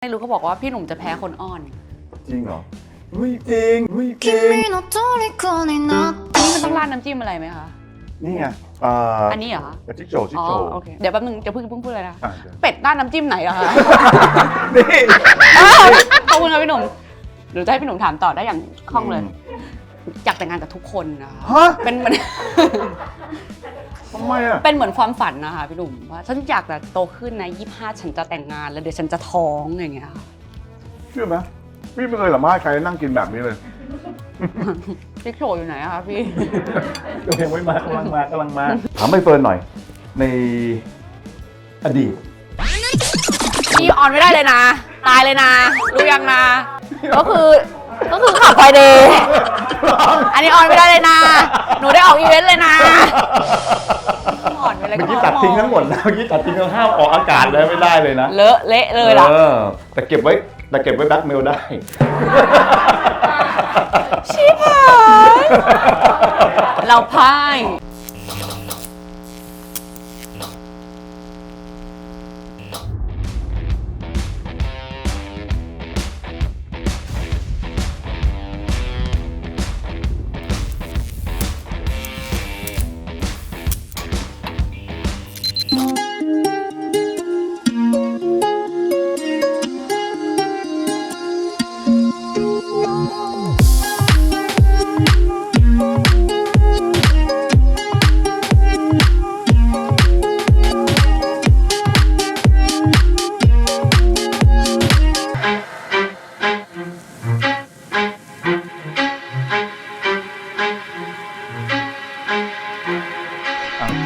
ไม่รู้เขาบอกว่าพี่หนุ่มจะแพ้คนอ้อน จริงเหรอไม่จริงไม่จริงอันนี้มันต้องราดน้ำจิ้มอะไรไหมคะ นี่ไงอันนี้เหรอ จิ๊กโจจิ๊ อ๋ ก อ โจ โอเคเดี๋ยวแป๊บนึงจะเพิ่งพูดเลยนะ อ่ะ เป็ดราดน้ำจิ้มไหนเหรอคะ นี่ ขอบคุณครับพี่หนุ่มหรือจะให้พี่หนุ่มถามต่อได้อย่างคล่องเลยอยากแต่งงานกับทุกคนนะคะ ฮะ เป็นเหมือน ทำไมอ่ะ เป็นเหมือนความฝันนะคะพี่หนุ่มว่าฉันอยากแต่โตขึ้นนะ25ฉันจะแต่งงานแล้วเดี๋ยวฉันจะท้องอย่างเงี้ยค่ะ เชื่อไหมพี่ไม่เคยสัมภาษณ์ใครนั่งกินแบบนี้เลย จิ๊กโชว์อยู่ไหนอะคะพี่ ยังไม่มากำลังมาถามใบเฟิร์นหน่อย ในอดีต พี่ออนไม่ได้เลยนะ ตายเลยนะ รู้ยังนะ ก็คือขับไฟเดย์อันนี้ออนไม่ได้เลยนะ หนูได้ออกอีเวนต์เลยนะออนไปเลย เมื่อกี้ตัดทิ้งทั้งหมดนะเมื่อกี้ตัดทิ้งทั้งห้ามออกอากาศเลยไม่ได้เลยนะ เลอะเละเลยล่ะ แต่เก็บไว้แบ็คเมลได้ ชิบหายเราพ่าย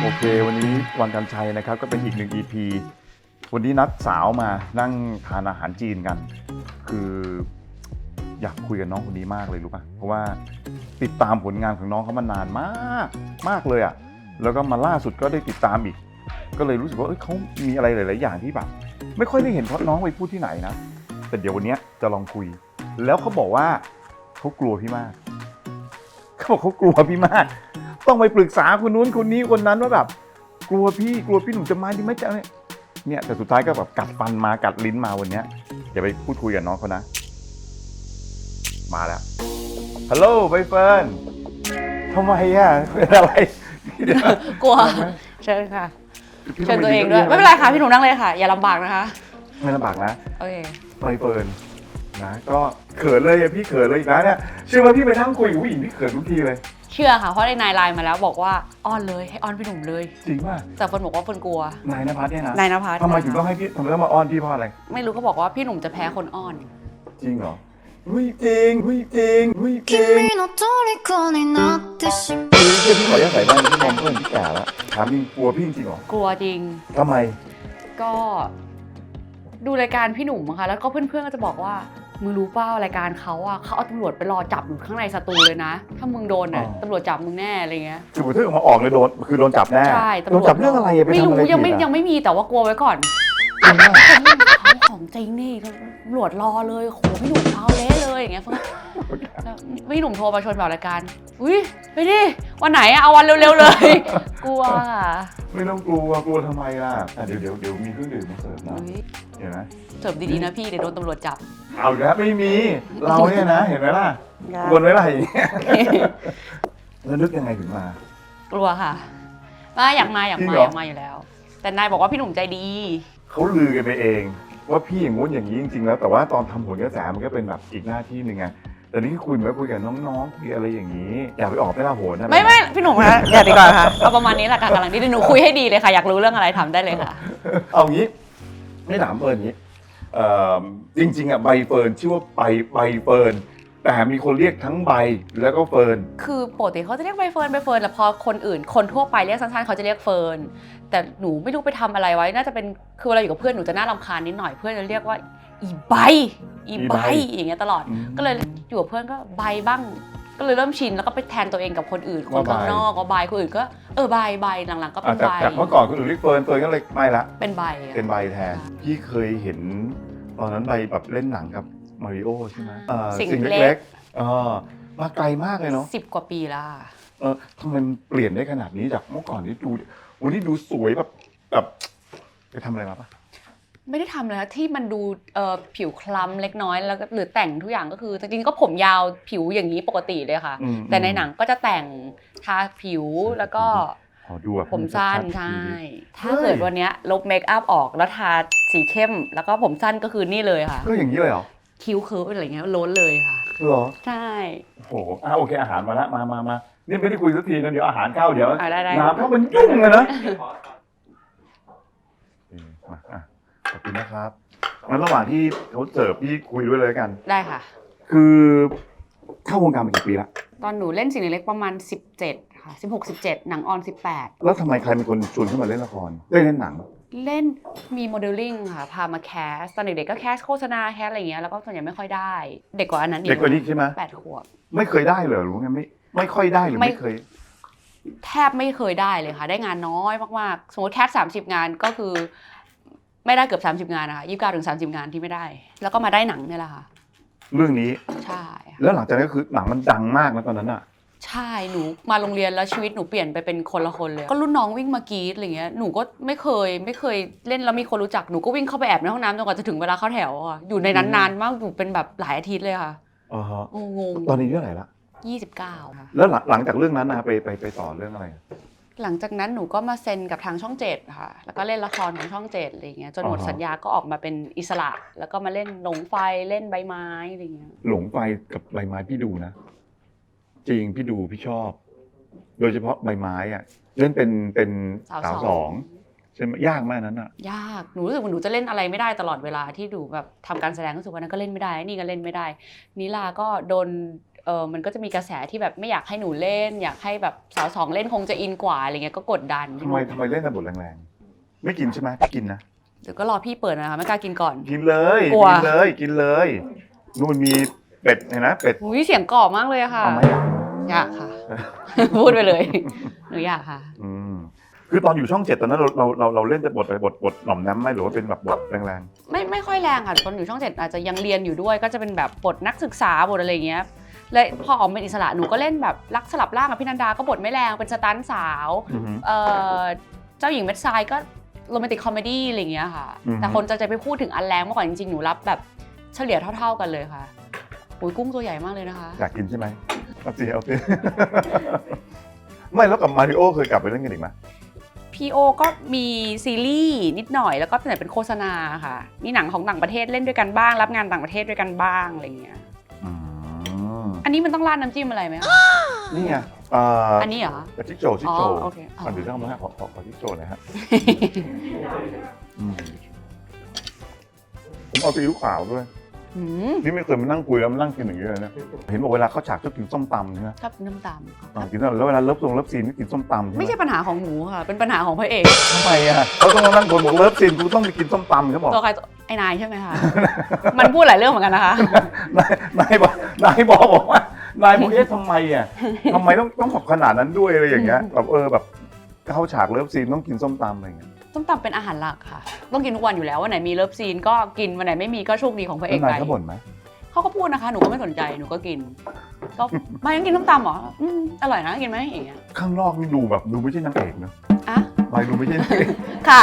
โอเควันนี้วันกันชัยนะครับก็เป็นอีกหนึ่ง EP วันนี้นัดสาวมานั่งทานอาหารจีนกัน คืออยากคุยกับน้องคนนี้มากเลยรู้ป่ะเพราะว่าติดตามผลงานของน้องเขามานานมากเลยอ่ะแล้วก็มาล่าสุดก็ได้ติดตามอีก ก็เลยรู้สึกว่าเขามีอะไรหลายๆอย่างที่แบบไม่ค่อยได้เห็นเพราะน้องไปพูดที่ไหนนะแต่เดี๋ยววันนี้จะลองคุย แล้วเขาบอกว่าเขากลัวพี่มากเขาบอกเขากลัวพี่มากต้องไปปรึกษาคนนู้นคนนี้คนนั้นว่าแบบกลัวพี่หนุ่มจะมาดีไหมจะเนี่ยแต่สุดท้ายก็แบบกัดฟันมากัดลิ้นมาวันนี้เดี๋ยวไปพูดคุยกับน้องเขานะมาแล้วฮัลโหลใบเฟิร์นทำไมอ่ะเป็นอะไร กลัวเชิญค่ะเชิญตัวเองด้วยไม่เป็นไรค่ะพี่หนุ่มนั่งเลยค่ะอย่าลำบากนะคะ ไม่ลำบากนะ โอเค ใบเฟิร์นนะก็เขินเลยอะพี่เขินเลยอีกนะเนี่ยเชื่อว่าพี่ไปนั่งคุยกับผู้หญิงพี่เขินทุกทีเลย เชื่อค่ะเพราะในนายไลน์มาแล้วบอกว่าอ้อนเลยให้อ้อนพี่หนุ่มเลย จริงป่ะ แต่เฟิร์นบอกว่าเฟิร์นกลัวน ายณภัทรเนี่ยนะ นายนภัส ทำไมถึงต้องให้พี่ทำไมต้องมาอ้อนพี่เพราะอะไร ไม่รู้เขาบอกว่าพี่หนุ่มจะแพ้คนอ้อน จริงเหรอไม่จริงไม่จริงไม่จริง君の虜になってしまう คือพี่ขออนุญาตใส่บ้านพี่มองเพื่อนพี่แก่แล้วถามจริงกลัวพี่จริงเหรอก ลัวจริง ทำไม ก็ดูรายการพี่หนุ่มอะค่ะแล้วก็เพื่อนๆก็จะบอกว่ามึงรู้เปล่ารายการเขาอะเขาเอาตำรวจไปรอจับอยู่ข้างในสตูเลยนะ ถ้ามึงโดนน่ะตำรวจจับมึงแน่อะไรเงี้ย คือถ้าออกมาออกเลยโดนคือโดนจับแน่ ใช่ตำรวจ โดนจับเรื่องอะไรอะไป ไม่ ทำ รู้ อะไรผิด ยังไม่มีแต่ว่ากลัวไว้ก่อน จริงป่ะ เขาของจริงนี่ตำรวจรอเลยโหพี่หนุ่มเอาเละเลยอย่างเงี้ยเพื่อนแล้วพี่หนุ่มโทรมาชวนแบบรายการอุ้ยไปดิวันไหนอะเอาวันเร็วๆเลย กลัวค่ะ ไม่ต้องกลัวทำไมล่ะเดี๋ยวมีเครื่องดื่มมาเสิร์ฟนะ อุ๊ย เห็นไหม เสิร์ฟดีๆนะพี่เดี๋ยวโดนตำรวจจับ เอาอีกแล้วไม่มีเราเนี่ยนะ เห็นไหมล่ะ ครับ กวนไว้ล่ะอย่างเงี้ยแล้วนึกยังไงถึงมา กลัวค่ะว่าอยากมา จริงเหรอ อยู่แล้ว แต่นายบอกว่าพี่หนุ่มใจดี เขาลือกันไปเอง ว่าพี่อย่างงู้นอย่างนี้จริงๆแล้วแต่ว่าตอนทำผลกระแสมันก็เป็นแบบอีกหน้าที่หนึ่งไงแต่นี่คุยไว้คุยกับน้องๆคุยอะไรอย่างนี้ อยากไปออกไปล่าโหนนะ ไม่พี่หนุ่มคะอย่าดีกว่าค่ะเอาประมาณนี้แหละค่ะกำลังดีหนูคุยให้ดีเลยค่ะอยากรู้เรื่องอะไรทำได้เลยค่ะ เอางี้ไม่ถามเฟิร์นอย่างนี้จริงๆอ่ะใบเฟิร์นชื่อว่าใบเฟิร์นแต่มีคนเรียกทั้งใบแล้วก็เฟิร์น คือปกติเขาจะเรียกใบเฟิร์นแล้วพอคนอื่นคนทั่วไปเรียกสั้นๆเขาจะเรียกเฟิร์นแต่หนูไม่รู้ไปทำอะไรไว้น่าจะเป็นคือเวลาอยู่กับเพื่อนหนูจะน่ารำคาญนิดหน่อยเพื่อนจะเรียกว่าอีใบอย่างเงี้ยตลอด ก็เลยอยู่กับเพื่อนก็ใบบ้างก็เลยเริ่มชินแล้วก็ไปแทนตัวเองกับคนอื่นคนข้างนอกก็ใบคนอื่นก็ใบหลังๆก็เป็นใบ จากเมื่อก่อนคนอื่นเรียกเฟิร์นก็เลยไม่ละ เป็นใบ เป็นใบแทนพี่เคยเห็นตอนนั้นใบแบบเล่นหนังกับมาริโอใช่ไหมสิ่งเล็กๆมาไกลมากเลยเนาะ 10 กว่าปีแล้ว ทำไมมันเปลี่ยนได้ขนาดนี้จากเมื่อก่อนที่ดูวันนี้ดูสวยแบบไปทำอะไรมาปะ ไม่ได้ทำเลยค่ะที่มันดูผิวคล้ำเล็กน้อยแล้วก็หรือแต่งทุกอย่างก็คือจริงๆก็ผมยาวผิวอย่างนี้ปกติเลยค่ะ แต่ในหนังก็จะแต่งทาผิวแล้วก็ ขอดูแบบ ผมสั้น ชัดๆ ใช่ ที ถ้าเกิดวันเนี้ยลบเมคอัพออกแล้วทาสีเข้ม แล้วก็ผมสั้นก็คือนี่เลยค่ะ ก็อย่างนี้เลยเหรอ คิ้วเคิร์ฟอะไรเงี้ยโล้นเลยค่ะ เหรอ ใช่ โอ้โหโอเคอาหารมาแล้วมานี่ไม่ได้คุยสักทีนะเดี๋ยวอาหารเข้าเดี๋ยว ได้ น้ำเข้ามันยุ่งเลยนะมาขอบคุณนะครับงั้นระหว่างที่เขาเสิร์ฟพี่คุยด้วยเลยกัน ได้ค่ะ คือเข้าวงการมากี่ปีละ ตอนหนูเล่นสิ่งเล็กๆประมาณ 17 ค่ะ 16 17 หนังออน แล้วทำไมใครเป็นคนชวนขึ้นมาเล่นละครเล่นหนัง 18 เล่นมีโมเดลลิ่งค่ะ พามาแคส ตอนเด็กๆก็แคสโฆษณาแคสอะไรเงี้ยแล้วก็ส่วนใหญ่ไม่ค่อยได้ เด็กกว่าอันนั้นอีก เด็กกว่านี้ใช่ไหม 8 ขวบ ไม่เคยได้เลยหรือไงไม่ค่อยได้หรือไม่เคย แทบไม่เคยได้เลยค่ะ ได้งานน้อยมากๆ สมมติแคส30 งานก็คือ ไม่ได้เกือบ30 งานนะคะ29 ถึง 30 งานที่ไม่ได้ แล้วก็มาได้หนังเนี่ยแหละค่ะ เรื่องนี้ ใช่ค่ะ แล้วหลังจากนั้นก็คือหนังมันดังมากนะตอนนั้นอ่ะ ใช่ หนูมาโรงเรียนแล้วชีวิตหนูเปลี่ยนไปเป็นคนละคนเลย ก็รุ่นน้องวิ่งมากรีดอะไรเงี้ย หนูก็ไม่เคยเล่นแล้วมีคนรู้จัก หนูก็วิ่งเข้าไปแอบในห้องน้ำจนกว่าจะถึงเวลาเข้าแถวอะอยู่ในนั้นนานมาก อยู่เป็นแบบหลายอาทิตย์เลยค่ะ อ๋อฮะ โอ้งง ตอนนี้เรื่องไหนละ 29ค่ะ แล้วหลังจากเรื่องนั้นนะไปต่อเรื่องอะไร หลังจากนั้นหนูก็มาเซ็นกับทางช่อง7ค่ะ แล้วก็เล่นละครของช่อง7อะไรเงี้ย จนหมดสัญญาก็ออกมาเป็นอิสระ แล้วก็มาเล่นหลงไฟ เล่นใบไม้อะไรเงี้ย หลงไฟกับใบไม้พี่ดูนะ จริงพี่ดูพี่ชอบ โดยเฉพาะใบไม้อ่ะเล่นเป็นสาวสองใช่ไหมยากมากนั้นอ่ะ ยาก หนูรู้สึกว่าหนูจะเล่นอะไรไม่ได้ตลอดเวลาที่หนูแบบทำการแสดงรู้สึกว่านั้นก็เล่นไม่ได้ นี่ก็เล่นไม่ได้ นิลาก็โดนมันก็จะมีกระแสที่แบบไม่อยากให้หนูเล่น อยากให้แบบสาวสองเล่นคงจะอินกว่าอะไรเงี้ยก็กดดัน ทำไมเล่นแต่บทแรงๆ ไม่กินใช่ไหมไม่กินนะ เดี๋ยวก็รอพี่เปิดนะคะไม่กล้ากินก่อน กินเลย กลัว กินเลยนู่นมีเป็ดเห็นไหมเป็ด อุ้ยเสียงกรอบมากเลยอะค่ะ เอาไหม อยากค่ะ พูดไปเลย หนูอยากค่ะ คือตอนอยู่ช่อง7ตอนนั้นเราเล่นแต่บทอะไรบทหน่อมน้ำไหมหรือว่าเป็นแบบบทแรง ไม่ค่อยแรงค่ะตอนอยู่ช่อง7อาจจะยังเรียนอยู่ด้วย ก็จะเป็นแบบบทนักศึกษาบทอะไรเงี้ยและพอออกเป็นอิสระหนูก็เล่นแบบรักสลับร่างกับพี่นันดาก็บทไม่แรงเป็นสตันท์สาว ๆอือฮึ เจ้าหญิงเม็ดทรายก็โรแมนติกคอมเมดี้อะไรเงี้ยค่ะ อือฮึ แต่คนจะไปพูดถึงอันแรงมากกว่าจริงๆหนูรับแบบเฉลี่ยเท่าๆกันเลยค่ะอุ้ยกุ้งตัวใหญ่มากเลยนะคะ อยากกินใช่ไหมเอาสิ ไม่แล้วกับมาริโอเคยกลับไปเล่นกันอีกไหม พีโอก็มีซีรีส์นิดหน่อยแล้วก็ส่วนใหญ่เป็นโฆษณาค่ะมีหนังของต่างประเทศเล่นด้วยกันบ้าง รับงานต่างประเทศด้วยกันบ้างอะไรเงี้ย อืม อันนี้มันต้องราดน้ำจิ้มอะไรไหมคะ นี่ไง อันนี้เหรอ ชิคโจชิคโจ อ๋อโอเคอ๋อ เดี๋ยวต้องมาให้ขอชิคโจหน่อยฮะอืมผมเอาซีอิ๊วขาวด้วย หืม นี่ไม่เคยมานั่งคุยแล้วมานั่งกินอย่างนี้เลยนะเห็นบอกเวลาเขาฉากชอบกินส้มตำใช่ไหม ชอบน้ำตาลค่ะ กินแล้วเวลาเลิฟซีนนี่กินส้มตำใช่ไหม ไม่ใช่ปัญหาของหนูค่ะ เป็นปัญหาของพระเอก ทำไมอ่ะเขาต้องมานั่งบนบอกเลิฟซีนกูต้องไปกินส้มตำเขาบอก ตัวใครตัวไอ้นายใช่ไหมคะ มันพูดหลายเรื่องเหมือนกันนะคะ นายบอกว่านายบอกทำไมอ่ะทำไมต้องแบบขนาดนั้นด้วยอะไรอย่างเงี้ยแบบแบบเข้าฉากเลิฟซีนต้องกินส้มตำอะไรอย่างเงี้ย ต้มตำเป็นอาหารหลักค่ะ ต้องกินทุกวันอยู่แล้ววันไหนมีเลิฟซีนก็กินวันไหนไม่มีก็โชคดีของพระเอก แล้ว ไป นายเขาบ่นไหม เขาก็พูดนะคะหนูก็ไม่สนใจหนูก็กินก็ไม่ต้องกินต้มตำเหรออร่อยนะกินไหมอย่างเงี้ย ข้างนอกนี่ดูแบบดูไม่ใช่นางเอกเนอะ อ่ะ นายดูไม่ใช่นางเอก ค่ะ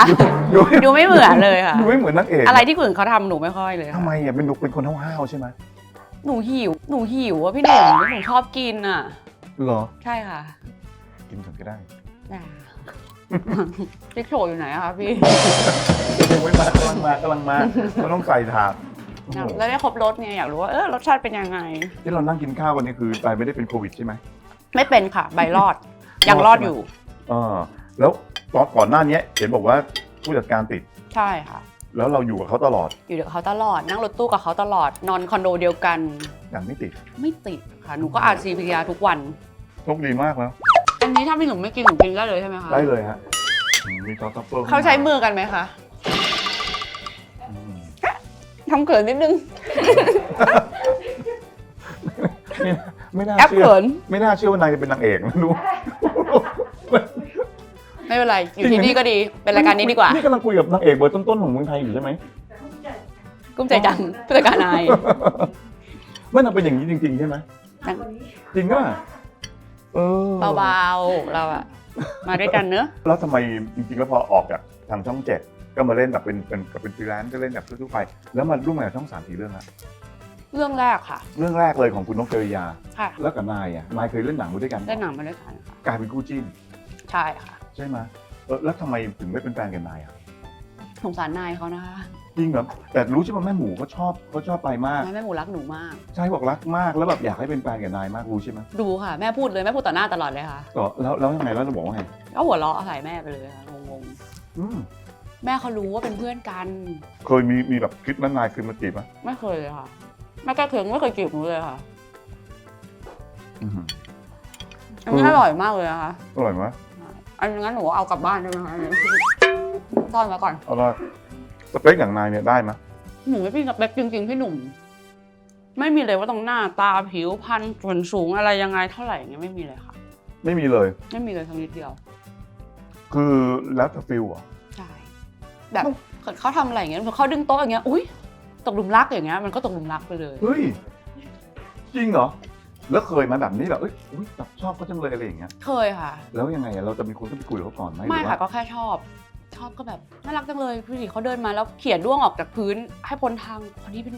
ดู ดูไม่เหมือนเลยค่ะ ดูไม่เหมือนนางเอก อะไรที่คนอื่นเขาทำหนูไม่ค่อยเลยค่ะ ทำไมอ่ะเป็นคนห้าวๆใช่ไหม หนูหิวอะพี่หนุ่มหนูชอบกินอ่ะ เหรอ ใช่ค่ะ กินก่อนก็ได้ อ่าจิ๊กโฉอยู่ไหนอะคะพี่ ยังไม่มากำลังมาก็ต้องใส่ถาดโอ้โห แล้วได้ครบรสไงอยากรู้ว่ารสชาติเป็นยังไง ที่เรานั่งกินข้าวกันนี่คือไปไม่ได้เป็นโควิดใช่ไหม ไม่เป็นค่ะ ใบรอด ยังรอดอยู่ แล้วตอนก่อนหน้านี้เห็นบอกว่าผู้จัดการติด ใช่ค่ะ แล้วเราอยู่กับเขาตลอด อยู่กับเขาตลอดนั่งรถตู้กับเขาตลอดนอนคอนโดเดียวกัน อย่างไม่ติด ไม่ติดค่ะหนูก็อ่าน CPR ทุกวัน โชคดีมากแล้ว อันนี้ถ้าพี่หนุ่มไม่กินหนูกินได้เลยใช่ไหมคะ ได้เลยฮะมีซอสทัฟเฟิล เขาใช้มือกันไหมคะทำเขินนิดนึง ไม่น่า แอป เชื่อ เขิน ไม่น่าเชื่อว่านายจะเป็นนางเอกนะดู ไม่เป็นไรอยู่ที่นี่ก็ดีเป็นรายการนี้ดีกว่า นี่กำลังคุยกับนางเอกเบอร์ต้นๆของเมืองไทยอยู่ใช่ไหม กุ้มใจจังผู้จัดการนาย ไม่น่าเป็นอย่างนี้จริงๆใช่ไหมจริงป่ะเบาๆเราอะมาด้วยกันเนอะ แล้วทำไมจริงๆแล้วพอออกจากทางช่อง7 ก็มาเล่นแบบเป็นฟรีแลนซ์ก็เล่นแบบทั่วๆไปแล้วมาร่วมงานกับช่อง3กี่เรื่องละ เรื่องแรกค่ะ เรื่องแรกเลยของคุณนกจริยา ใช่ แล้วกับนายอ่ะนายเคยเล่นหนังมาด้วยกัน เล่นหนังมาด้วยกันค่ะ กลายเป็นคู่จิ้น ใช่ค่ะ ใช่ไหมแล้วทำไมถึงไม่เป็นแฟนกับนายอ่ะ สงสารนายเขานะคะ จริงเหรอแต่รู้ใช่ไหมแม่หมูเขาชอบไปมาก แม่หมูรักหนูมาก ใช่บอกรักมากแล้วแบบอยากให้เป็นแฟนกับนายมากรู้ใช่ไหม ดูค่ะแม่พูดเลยแม่พูดต่อหน้าตลอดเลยค่ะ ก็แล้วยังไงแล้วจะบอกว่าไง ก็หัวเราะใส่แม่ไปเลยค่ะงง อืม ๆแม่เขารู้ว่าเป็นเพื่อนกัน เคยมีแบบคิดว่านายคือมาจีบไหม ไม่เคยเลยค่ะแม่แก้เคืองไม่เคยจีบหนูเลยค่ะ อืม อันนี้อร่อยมากเลยนะคะ อร่อยไหม อันนั้นหนูเอากลับบ้านได้ไหมคะอันนี้ซ่อนไว้ก่อน อร่อยสเปคอย่างนายเนี่ยได้ไหม หนูไม่พี่กับเป๊กจริงๆพี่หนุ่ม ไม่มีเลยว่าต้องหน้าตาผิวพรรณส่วนสูงอะไรยังไงเท่าไหร่อย่างเงี้ยไม่มีเลยค่ะ ไม่มีเลย ไม่มีเลยทั้งนิดเดียว คือแล้วแต่ฟิลเหรอ ใช่แบบเขาทำอะไรอย่างเงี้ยเขาดึงโต๊ะอย่างเงี้ยอุ้ยตกหลุมรักอย่างเงี้ยมันก็ตกหลุมรักไปเลย เฮ้ยจริงเหรอแล้วเคยมาแบบนี้แบบอุ๊ยแบบชอบเขาจังเลยอะไรอย่างเงี้ย เคยค่ะ แล้วยังไงอะเราจะมีคนต้องไปคุยกับเขาก่อนไหม ไม่ หรือ ค่ะ ว่า ก็แค่ชอบก็แบบน่ารักจังเลยผู้หญิงเขาเดินมาแล้วเขี่ยด้วงออกจากพื้น ให้พ้นทางคนนี้เป็น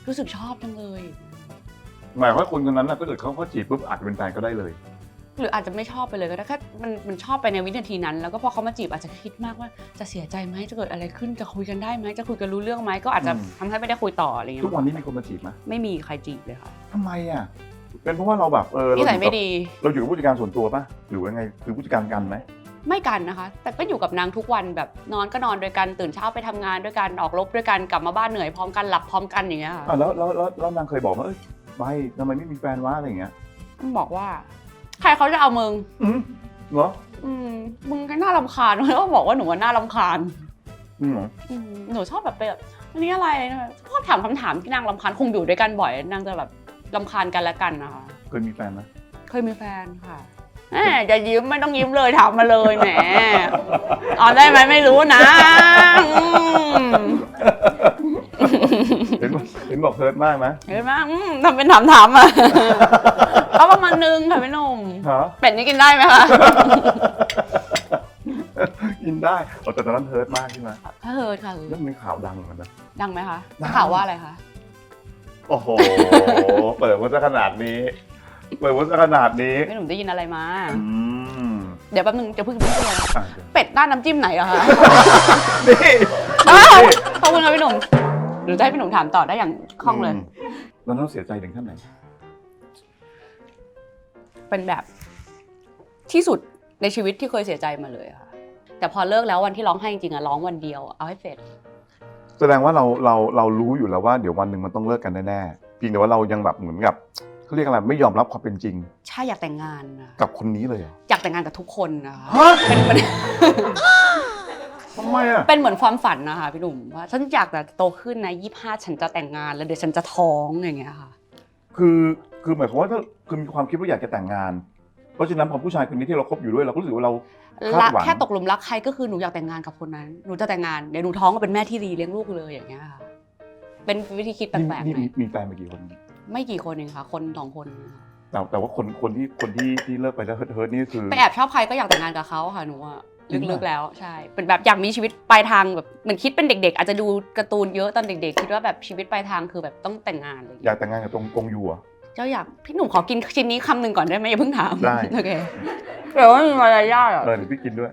รู้สึกชอบจังเลย หมายว่าคนคนนั้นน่ะถ้าเกิดเขาจีบปุ๊บอาจจะเป็นแฟนก็ได้เลย หรืออาจจะไม่ชอบไปเลยก็ได้แค่มันชอบไปในวินาทีนั้น แล้วก็พอเขามาจีบอาจจะคิดมากว่าจะเสียใจไหมจะเกิดอะไรขึ้นจะคุยกันได้ไหมจะคุยกันรู้เรื่องไหมก็อาจจะทำให้ไม่ได้คุยต่ออะไรเงี้ ทุก ย วันนี้มีคนมาจีบไหม ไม่มีใครจีบเลยค่ะ ทำไมอ่ะเป็นเพราะว่าเราแบบนิสั เราอย ยู่ ไม่ กับ ดี เราอยู่กับผู้จัดการส่วนตัวป่ะหรือว่าไงคือผู้จัดการกันไหม ไม่กันนะคะ แต่ก็อยู่กับนางทุกวันแบบนอนก็นอนด้วยกันตื่นเช้าไปทำงานด้วยกันออกรบด้วยกันกลับมาบ้านเหนื่อยพร้อมกันหลับพร้อมกันอย่างเงี้ยค่ะ แล้วนางเคยบอกว่าเอ้ยไปทำไมไม่มีแฟนวะอะไรอย่างเงี้ย ต้องบอกว่า ใครเขาจะเอามึง เหรอ มึงก็น่ารำคาญแล้วก็บอกว่าหนูว่าน่ารำคาญ เหรอ หนูชอบแบบไปแบบอันนี้อะไรนะชอบถามคำถามที่นางรำคาญคงอยู่ด้วยกันบ่อยนางจะแบบรำคาญกันและกันนะคะ เคยมีแฟนไหม เคยมีแฟนค่ะจะยิ้มไม่ต้องยิ้มเลยถามมาเลยแหมเอาได้ไหมไม่รู้นะ เห็นบอกเพิร์ดมากไหม เห็นไหมทำเป็นถามๆอ่ะก็ประมาณนึงค่ะพี่หนุ่ม ฮะ เป็ดนี่กินได้ไหมคะ กินได้แต่ตอนนั้นเพิร์ดมากใช่ไหม ถ้าเฮิร์ตค่ะ เรื่องมีข่าวดังเหมือนกันนะ ดังไหมคะ ดัง ข่าวว่าอะไรคะ โอ้โห เปิดมาซะขนาดนี้ พี่หนุ่มได้ยินอะไรมา อืม เดี๋ยวแป๊บนึงจะเพิ่งพูดเลย อ่ะ เป็ดหน้าน้ำจิ้มไหนอะคะ นี่ ขอบคุณค่ะพี่หนุ่มหรือจะให้พี่หนุ่มถามต่อได้อย่างคล่องเลย แล้วเราเสียใจถึงขั้นไหน เป็นแบบที่สุดในชีวิตที่เคยเสียใจมาเลยค่ะ แต่พอเลิกแล้ววันที่ร้องไห้จริงๆอะร้องวันเดียวเอาให้เสร็จ แสดงว่าเรารู้อยู่แล้วว่าเดี๋ยววันหนึ่งมันต้องเลิกกันแน่ๆเพียงแต่ว่าเรายังแบบเหมือนกับเขาเรียกอะไรไม่ยอมรับความเป็นจริง ใช่อยากแต่งงานนะ กับคนนี้เลยเหรอ อยากแต่งงานกับทุกคนนะคะ ฮะ เป็น ทำไมอ่ะ เป็นเหมือนความฝันนะคะพี่หนุ่มว่าฉันอยากจะโตขึ้นนะ25ฉันจะแต่งงานแล้วเดี๋ยวฉันจะท้องอย่างเงี้ยค่ะ คือหมายความว่าถ้าคือมีความคิดว่าอยากจะแต่งงาน เพราะฉะนั้นพอผู้ชายคนนี้ที่เราคบอยู่ด้วยเราก็รู้สึกว่าเราคา รั ด ก หวัง แค่ตกหลุมรักใครก็คือหนูอยากแต่งงานกับคนนั้นหนูจะแต่งงานเดี๋ยวหนูท้องก็เป็นแม่ที่ดีเลี้ยงลูกเลยอย่างเงี้ยค่ะเป็นวิธีคิดแปลกๆ นี่ หน่อย มีแฟนมากี่คน ไม่กี่คนเองค่ะคน2 คน แต่ว่าคนที่เลิกไปแล้วเฮิร์ทนี่คือ ไปแอบชอบใครก็อยากแต่งงานกับเขาค่ะหนูอะ จริงปะ ลึกๆแล้วใช่เป็นแบบอยากมีชีวิตปลายทางแบบเหมือนคิดเป็นเด็กๆ อาจจะดูการ์ตูนเยอะตอนเด็กๆคิดว่าแบบชีวิตปลายทางคือแบบต้องแต่งงานอะไรอย่าง อ เงี้ย ยากแต่งงานกับตรงยูอ่ะ เจ้าอยากพี่หนุ่มขอกินชิ้นนี้คำหนึ่งก่อนได้ไหมอย่าเพิ่งถาม ได้ โอเคเดี๋ยวว่ามีมารยาทอ่ะ เดี๋ยวพี่กินด้วย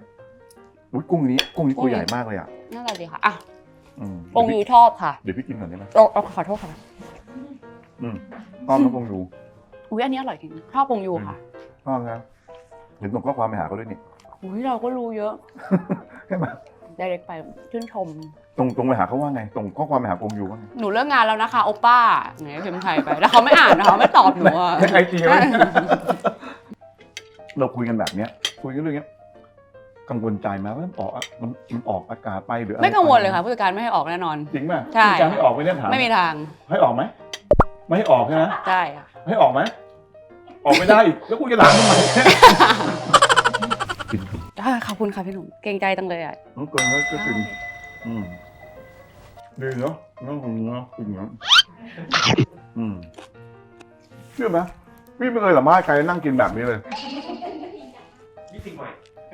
อุ้ยกุ้งนี้ตัวใหญ่มากเลยอ่ะ น่ารักดีค่ะอ่ะ อืม องยูชอบค่ะ เดี๋ยวพี่กินก่อนได้ไหม เอาขอโทษค่ะ ชอบนะกงยู อุ้ยอันนี้อร่อยจริงชอบองยูค่ะ ชอบนะเห็นส่งข้อความไปหาเขาด้วยนี่ อุ้ยเราก็รู้เยอะ ใช่ไหม ได้เล็กไปชื่นชม ตรงไปหาเขาว่าไงส่งข้อความไปหากงยูว่าไง หนูเลิกงานแล้วนะคะโอป้าไงพิมพ์ไทยไปแล้วเขาไม่อ่านนะคะไม่ตอบหนูอ่ะ ไอจีไหมเราคุยกันแบบเนี้ยคุยกันเรื่องเนี้ยกังวลใจไหมว่ามันออกอากาศไปหรืออะไร ไม่กังวลเลยค่ะผู้จัดการไม่ให้ออกแน่นอน จริงป่ะ ใช่ ผู้จัดการไม่ออกไม่ได้ถาม ไม่มีทาง ให้ออกไหมไม่ให้ออกใช่ไหม ใช่ค่ะ ให้ออกไหมออกไม่ได้อีกแล้วกูจะหลังทำไม ขอบคุณค่ะพี่หนุ่มเกรงใจจังเลยอ่ะ น้องเกินก็จริงดีเนาะน้องของเนาะจริงเนาะเชื่อไหมพี่ไม่เคยสัมภาษณ์ใครนั่งกินแบบนี้เลย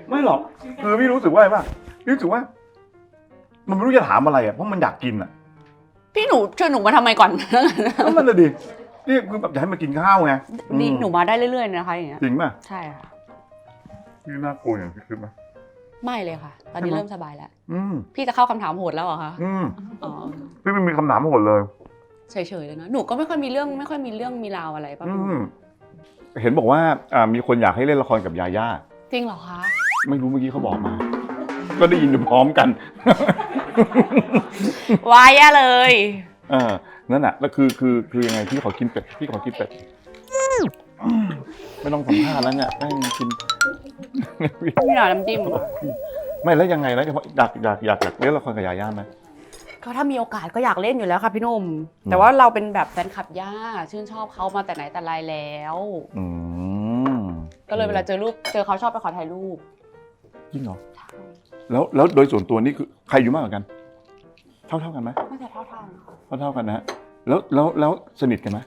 ไม่หรอกคือพี่รู้สึกว่าอะไรป่ะพี่รู้สึกว่า มันไม่รู้จะถามอะไรอ่ะเพราะมันอยากกินอ่ะ พี่หนูเชิญหนูมาทำไมก่อน ก็มันเลยดินี่คือแบบอยากให้มากินข้าวไง นี่หนูมาได้เรื่อยๆนะคะอย่างเงี้ย จริงป่ะ ใช่ค่ะ นี่น่ากลัวอย่างที่คิดไหม ไม่เลยค่ะ ตอนนี้ ใช่ไหม เริ่มสบายแล้ว อืม พี่จะเข้าคำถามโหดแล้วเหรอคะ อืม อ๋อ พี่ไม่มีคำถามหมดเลย เฉยๆเลยนะหนูก็ไม่ค่อยมีเรื่องมีราวอะไรป่ะ อืมเห็นบอกว่ามีคนอยากให้เล่นละครกับยาย่า จริงเหรอคะ ไม่รู้เมื่อกี้เขาบอกมา ก็ได้ยินพร้อมกัน วายอะเลย นั่นแหละแล้วคือยังไงพี่ขอกินเป็ดไม่ต้องสัมภาษณ์แล้วเนี่ยแม่งกิน มีหน่อยน้ำจิ้มค่ะ ไม่แล้วยังไงแล้วอยากเล่นละครกับยาย่าไหม ก็ถ้ามีโอกาสก็อยากเล่นอยู่แล้วค่ะพี่หนุ่มแต่ว่าเราเป็นแบบแฟนคลับย่าชื่นชอบเขามาแต่ไหนแต่ไรแล้ว อืม ก็เลยเวลาเจอเขาชอบไปขอถ่ายรูป จริงเหรอแล้วโดยส่วนตัวนี่คือใครอยู่มากกว่ากัน เท่ากันไหม น่าจะเท่าๆนะคะ เท่ากันนะฮะแล้วสนิทกันไหม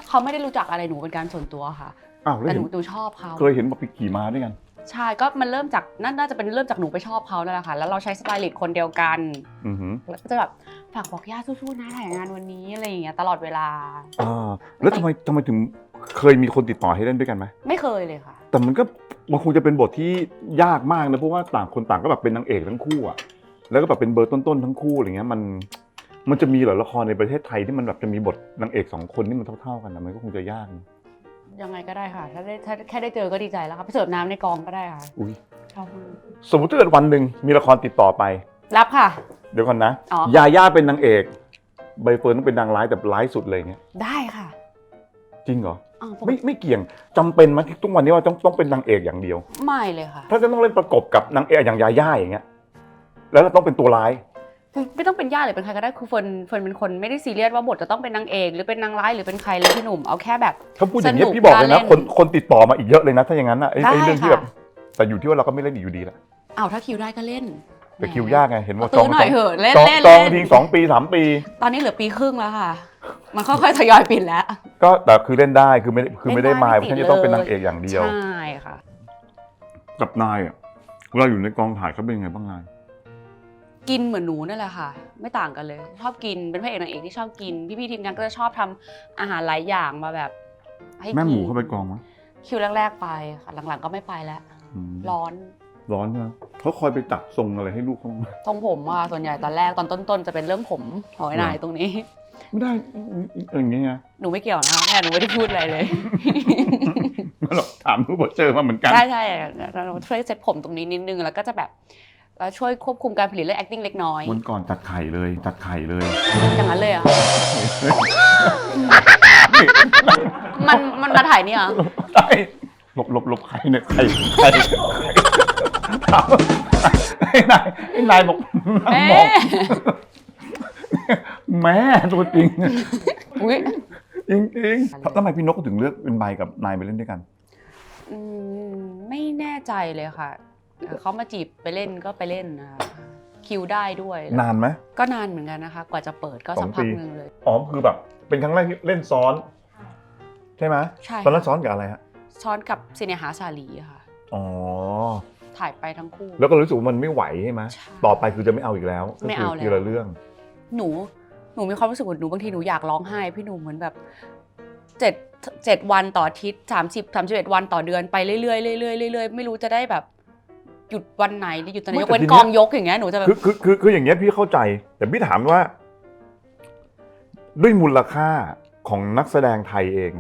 เขาไม่ได้รู้จักอะไรหนูเป็นการส่วนตัวค่ะ อ้าวแล้ว แต่ เห็น หนูชอบเขา เคยเห็นบอกไปขี่ม้าด้วยกัน ใช่ก็มันเริ่มจากน่าจะเป็นเริ่มจากหนูไปชอบเขานั่นแหละค่ะแล้วเราใช้สไตลิสต์คนเดียวกัน อือหือ แล้วก็จะแบบฝากบอกย่าสู้ๆนะถ่ายงานวันนี้อะไรอย่างเงี้ยตลอดเวลา แล้วทำไมถึงเคยมีคนติดต่อให้เล่นด้วยกันไหม ไม่เคยเลยค่ะ แต่มันคงจะเป็นบทที่ยากมากนะเพราะว่าต่างคนต่างก็แบบเป็นนางเอกทั้งคู่อะแล้วก็แบบเป็นเบอร์ต้นๆทั้งคู่อะไรเงี้ยมันจะมีเหรอละครในประเทศไทยที่มันแบบจะมีบทนางเอกสองคนที่มันเท่าๆกันนะมันก็คงจะยากนะ ยังไงก็ได้ค่ะถ้าแค่ได้เจอก็ดีใจแล้วค่ะไปเสิร์ฟน้ำในกองก็ได้ค่ะ อุ้ย ชอบมาก สมมติถ้าเกิดวันหนึ่งมีละครติดต่อไป รับค่ะ เดี๋ยวก่อนนะ อ๋อ ยาย่าเป็นนางเอกใบเฟิร์นต้องเป็นนางร้ายแต่ร้ายสุดเลยเงี้ย ได้ค่ะ จริงเหรอ อ้าว ไม่เกี่ยงจำเป็นไหมที่ทุกวันนี้ว่าต้องเป็นนางเอกอย่างเดียว ไม่เลยค่ะ ถ้าจะต้องเล่นประกบกับนางเอกอย่างยาย่าอย่างเงี้ยแล้วเราต้องเป็นตัวร้าย ไม่ต้องเป็นย่าหรือเป็นใครก็ได้คือเฟิร์นเป็นคนไม่ได้ซีเรียสว่าบทจะต้องเป็นนางเอกหรือเป็นนางร้ายหรือเป็นใครเลยพี่หนุ่มเอาแค่แบบ ถ้าพูดอย่างนี้ สนุก พี่บอกเลยนะ น่าเล่น คนติดต่อมาอีกเยอะเลยนะถ้าอย่างนั้นนะไอ้ ได้ เรื่องที่ ค่ะ แบบแต่อยู่ที่ว่าเราก็ไม่เล่นอีกอยู่ดีแหละ อ้าวถ้าคิวได้ก็เล่น แต่คิวยากไงเห็นว่า ตื้อหน่อยเหอะเล่น จอง เล่น จอง เล่น ที2 ปี 3 ปี ตอนนี้เหลือปีครึ่งแล้วค่ะ มันค่อยๆทยอยปิดแล้ว ก็แต่คือเล่นได้คือไม่ได้ เล่นได้ มาย ไม่ เพราะ ติด ฉันจะต้องเป็น เลย นางเอกอย่างเดียว ใช่ค่ะ กับนายอ่ะเวลาอยู่ในกองถ่ายเขาเป็นยังไงบ้างนาย กินเหมือนหนูนั่นแหละค่ะ ไม่ต่างกันเลย ชอบกินเป็นพระเอกนางเอกที่ชอบกินพี่ๆทีมงานก็จะชอบทำอาหารหลายอย่างมาแบบให้กิน แม่หมูเข้าไปกองมั้ย คิวแรกๆไปค่ะหลังๆก็ไม่ไปแล้ว ร้อน ร้อนใช่ไหมเขาคอยไปจับทรงอะไรให้ลูกเขาบ้างไหม ทรงผมอะส่วนใหญ่ตอนแรกตอนต้นๆจะเป็นเรื่องผมหอยนายตรงนี้ ไม่ได้อย่างเงี้ย หนูไม่เกี่ยวนะคะแม่หนูไม่ได้พูดอะไรเลย ไม่หรอกถามลูกบอกเจอมาเหมือนกัน ใช่เราช่วยเซ็ตผมตรงนี้นิดนึงแล้วก็จะแบบช่วยควบคุมการผลิตเรื่อง acting เล็กน้อย วันก่อนจัดไข่เลย อย่างนั้นเลยเหรอ่ะมันมาถ่ายนี่เหรอ ใช่หลบใครเนี่ยใครถามไอ้นายบอก แม่ มองแม่ตัวจริง อุ๊ย จริงๆทำไมพี่นกก็ถึงเลือกเป็นใบกับนายไปเล่นด้วยกัน ไม่แน่ใจเลยค่ะเขามาจีบไปเล่นก็ไปเล่นนะคะคิวได้ด้วย นานไหม ก็นานเหมือนกันนะคะ กว่าจะเปิดก็สักพักหนึ่งเลย อ๋อคือแบบเป็นครั้งแรกที่เล่นซ้อนใช่ไหม ใช่ ตอนนั้นซ้อนกับอะไรฮะ ซ้อนกับซิเนหาสาลีค่ะ อ๋อ ถ่ายไปทั้งคู่ แล้วก็รู้สึกว่ามันไม่ไหวใช่ไหม ใช่ ต่อไปคือจะไม่เอาอีกแล้ว ไม่เอาแล้ว ทีละเรื่อง หนูมีความรู้สึกว่าหนูบางทีหนูอยากร้องไห้พี่หนูเหมือนแบบ7 วันต่ออาทิตย์31 วันต่อเดือนไปเรื่อยๆเรื่อยๆเรื่อยๆไม่รู้จะได้แบบหยุดวันไหนหยุดตอนไหนยกเว้นกองยกอย่างเงี้ยหนูจะแบบ คืออย่างเงี้ยพี่เข้าใจ แต่พี่ถามว่า ด้วยมูลค่าของนักแสดงไทยเอง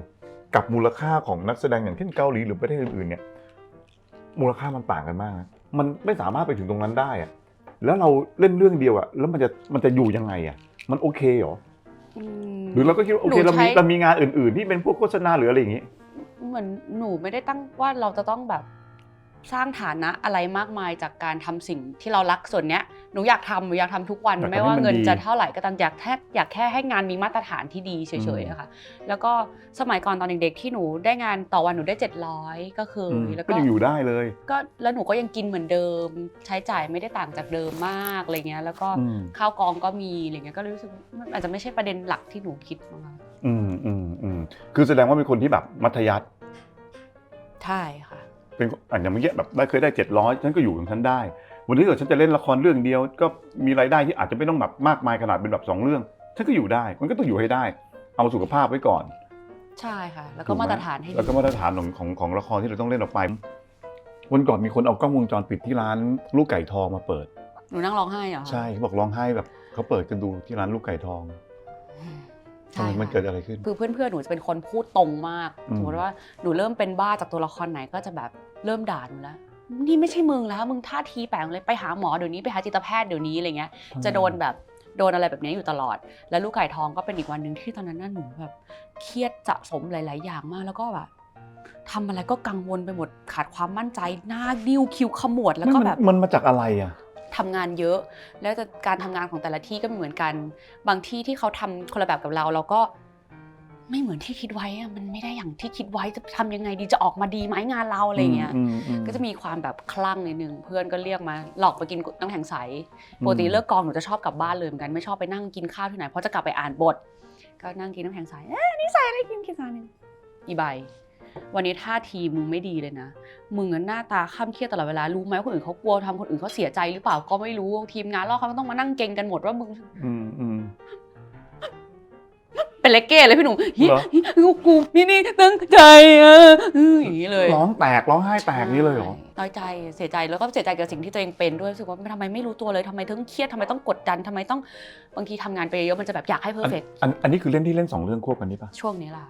กับมูลค่าของนักแสดงอย่างเช่นเกาหลีหรือประเทศอื่นๆเนี่ยมูลค่ามันต่างกันมากนะมันไม่สามารถไปถึงตรงนั้นได้อะแล้วเราเล่นเรื่องเดียวอะแล้วมันจะอยู่ยังไงอะมันโอเคเหรอหรือเราก็คิดว่าโอเคเรามีงานอื่นๆที่เป็นพวกโฆษณาหรืออะไรอย่างงี้ เหมือนหนูไม่ได้ตั้งว่าเราจะต้องแบบสร้างฐานะอะไรมากมายจากการทำสิ่งที่เรารักส่วนเนี้ยหนูอยากทำทุกวัน อยากทำ ไม่ว่าเงิน ให้มันดี จะเท่าไหร่ก็ตามอยากแค่ให้งานมีมาตรฐานที่ดีเฉยๆอะค่ะแล้วก็สมัยก่อนตอนเด็กๆที่หนูได้งานต่อวันหนูได้700ก็เคยแล้ว ก็ ก็ ยังอยู่ได้เลย ก็แล้วหนูก็ยังกินเหมือนเดิมใช้จ่ายไม่ได้ต่างจากเดิมมากอะไรเงี้ยแล้วก็ อืม ข้าวกองก็มีอะไรเงี้ยก็เลยรู้สึกว่ามันอาจจะไม่ใช่ประเด็นหลักที่หนูคิดมั้งคะ คือแสดงว่าเป็นคนที่แบบมัธยัสถ์ ใช่ค่ะ เป็นอย่างเมื่อกี้แบบเคยได้700ฉันก็อยู่ของฉันได้ วันนี้เกิดฉันจะเล่นละครเรื่องเดียวก็มีรายได้ที่อาจจะไม่ต้องแบบมากมายขนาดเป็นแบบ2 เรื่องฉันก็อยู่ได้มันก็ต้องอยู่ให้ได้เอาสุขภาพไว้ก่อนใช่ค่ะแล้วก็มาตรฐานให้ดี แล้วก็มาตรฐานของละครที่เราต้องเล่นออกไปวันก่อนมีคนเอากล้องวงจรปิดที่ร้านลูกไก่ทองมาเปิดหนูนั่งร้องไห้เหรอใช่เขาบอกร้องไห้แบบเขาเปิดกันดูที่ร้านลูกไก่ทองทำไมมันเกิดอะไรขึ้นคือเพื่อนๆหนูจะเป็นคนพูดตรงมากสมมติว่าหนูเริ่มเป็นบ้าจากตัวละครไหนก็จะแบบเริ่มด่าหนูแล้วนี่ไม่ใช่มึงแล้วมึงท่าทีแปลกเลยไปหาหมอเดี๋ยวนี้ไปหาจิตแพทย์เดี๋ยวนี้อะไรเงี้ยจะโดนอะไรแบบนี้อยู่ตลอดแล้วลูกไก่ทองก็เป็นอีกวันหนึ่งที่ตอนนั้นหนูแบบเครียดสะสมหลายๆอย่างมากแล้วก็แบบทำอะไรก็กังวลไปหมดขาดความมั่นใจหน้าดิ้วคิ้วขมวดแล้วก็แบบมันมาจากอะไรอ่ะทำงานเยอะแล้วการทำงานของแต่ละที่ก็ไม่เหมือนกันบางที่ที่เขาทำคนละแบบกับเราก็ไม่เหมือนที่คิดไว้อะมันไม่ได้อย่างที่คิดไว้จะทำยังไงดีจะออกมาดีไหมงานเราอะไรเงี้ยก็จะมีความแบบคลั่งนิดนึงเพื่อนก็เรียกมาหลอกไปกินน้ำแข็งใสปกติเลิกกองหนูจะชอบกลับบ้านเลยเหมือนกันไม่ชอบไปนั่งกินข้าวที่ไหนเพราะจะกลับไปอ่านบทก็นั่งกินน้ำแข็งใสนี่ใส่อะไรกินซานึงอีใบวันนี้ท่าทีมึงไม่ดีเลยนะมึงหน้าตาข้ามเครียดตลอดเวลารู้ไหมคนอื่นเขากลัวทำคนอื่นเขาเสียใจหรือเปล่าก็ไม่รู้ทีมงานเราเขาต้องมานั่งเก่งกันหมดว่ามึงเป็นเลกเก้เลยพี่หนุ่มกูนี่ตั้งใจอย่างนี้เลยร้องไห้แตกนี่เลยเหรอน้อยใจเสียใจแล้วก็เสียใจกับสิ่งที่ตัวเองเป็นด้วยรู้สึกว่าทำไมไม่รู้ตัวเลยทำไมถึงเครียดทำไมต้องกดดันทำไมต้องบางทีทำงานไปเยอะมันจะแบบอยากให้เพอร์เฟกต์อันนี้คือเล่น2 เรื่องควบกันนี่ปะช่วงนี้ล่ะ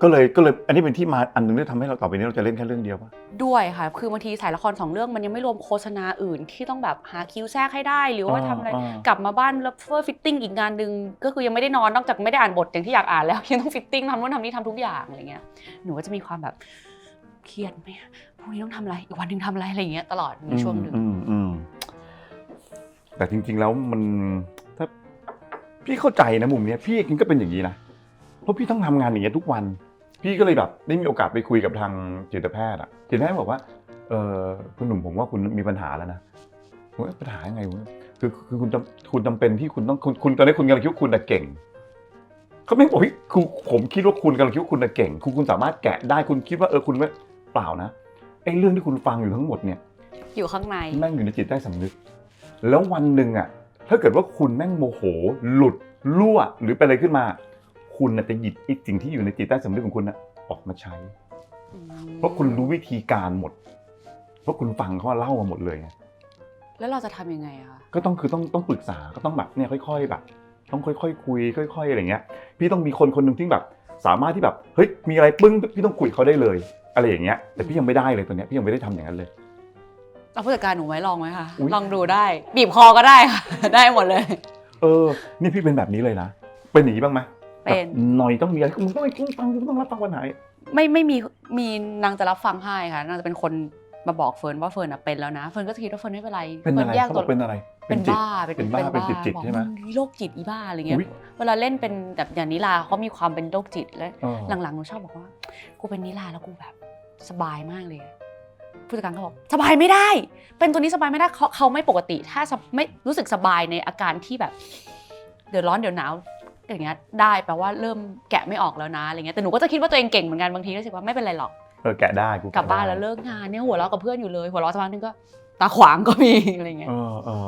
ก็เลยอันนี้เป็นที่มาอันนึงที่ทำให้เราต่อไปนี้เราจะเล่นแค่เรื่องเดียวป่ะด้วยค่ะคือบางทีถ่ายละคร2 เรื่องมันยังไม่รวมโฆษณาอื่นที่ต้องแบบหาคิวแทรกให้ได้หรือว่าทำอะไรกลับมาบ้านแล้วฟิตติ้งอีกงานนึงก็คือยังไม่ได้นอนนอกจากไม่ได้อ่านบทอย่างที่อยากอ่านแล้วยังต้องฟิตติ้งทำนู่นทำนี่ทำทุกอย่างอะไรเงี้ยหนูก็จะมีความแบบเครียดไหมพรุ่งนี้ต้องทำอะไรอีกวันนึงทำอะไรอะไรเงี้ยตลอดในช่วงนึงแต่จริงๆแล้วมันถ้าพี่เข้าใจนะมุมนี้พี่เองก็เป็นอย่างนี้นะเพราะพี่ต้องทำงานอย่างเงี้ยทุกวันพี่ก็เลยแบบได้มีโอกาสไปคุยกับทางจิตแพทย์อ่ะจิตแพทย์บอกว่าคุณหนุ่มผมว่าคุณมีปัญหาแล้วนะปัญหายังไงวะคือคุณจำเป็นที่คุณต้องคุณตอนนี้คุณกำลังคิดว่าคุณเก่งเขาไม่บอกคือผมคิดว่าคุณกำลังคิดว่าคุณเก่งคุณสามารถแกะได้คุณคิดว่าคุณไม่เปล่านะไอ้เรื่องที่คุณฟังอยู่ทั้งหมดเนี่ยอยู่ข้างในแม่งอยู่ในจิตใต้สำนึกแล้ววันหนึ่งอ่ะถ้าเกิดว่าคุณแม่งโมโหหลุดรั่วหรือเป็นอะไรขึ้นมาคุณจะหยิบไอ้สิ่งที่อยู่ในจิตใต้สำนึกของคุณออกมาใช้เพราะคุณรู้วิธีการหมดเพราะคุณฟังเขาเล่ามาหมดเลยแล้วเราจะทำยังไงคะก็ต้องปรึกษาก็ต้องแบบเนี่ยค่อยๆแบบต้องค่อยๆคุยค่อยๆอะไรเงี้ยพี่ต้องมีคนหนึ่งที่แบบสามารถที่แบบเฮ้ยมีอะไรปึ้งพี่ต้องคุยเขาได้เลยอะไรอย่างเงี้ยแต่พี่ยังไม่ได้เลยตัวเนี้ยพี่ยังไม่ได้ทำอย่างนั้นเลยเอาผู้จัดการหนูไว้ลองไหมคะลองดูได้บีบคอก็ได้ค่ะได้หมดเลยนี่พี่เป็นแบบนี้เลยนะเป็นอย่างนี้บ้างไหมเป็นหน่อยต้องมีอะไรมึงต้องฟังมึงต้องรับฟังวันไหนไม่มีนางจะรับฟังให้ค่ะนางจะเป็นคนมาบอกเฟิร์นว่าเฟิร์นเป็นแล้วนะเฟิร์นก็จะคิดว่าเฟิร์นไม่เป็นไรเฟิร์นแยกตัวเป็นอะไรเป็นบ้าเป็นจิตใช่ไหมโรคจิตอีบ้าอะไรเงี้ยเวลาเล่นเป็นแบบอย่างนิลาเขามีความเป็นโรคจิตแล้วหลังๆหนูชอบบอกว่ากูเป็นนิลาแล้วกูแบบสบายมากเลยผู้จัดการเขาบอกสบายไม่ได้เป็นตัวนี้สบายไม่ได้เขาไม่ปกติถ้าไม่รู้สึกสบายในอาการที่แบบเดือดร้อนเดี๋ยวหนาวอย่างเงี้ยได้แปลว่าเริ่มแกะไม่ออกแล้วนะอะไรเงี้ยแต่หนูก็จะคิดว่าตัวเองเก่งเหมือนกันบางทีก็รู้สึกว่าไม่เป็นไรหรอกแกะได้กลับบ้านแล้วเลิกงานเนี่ยหัวเราะกับเพื่อนอยู่เลยหัวเราะสักพักนึงก็ตาขวางก็มีอะไรเงี้ย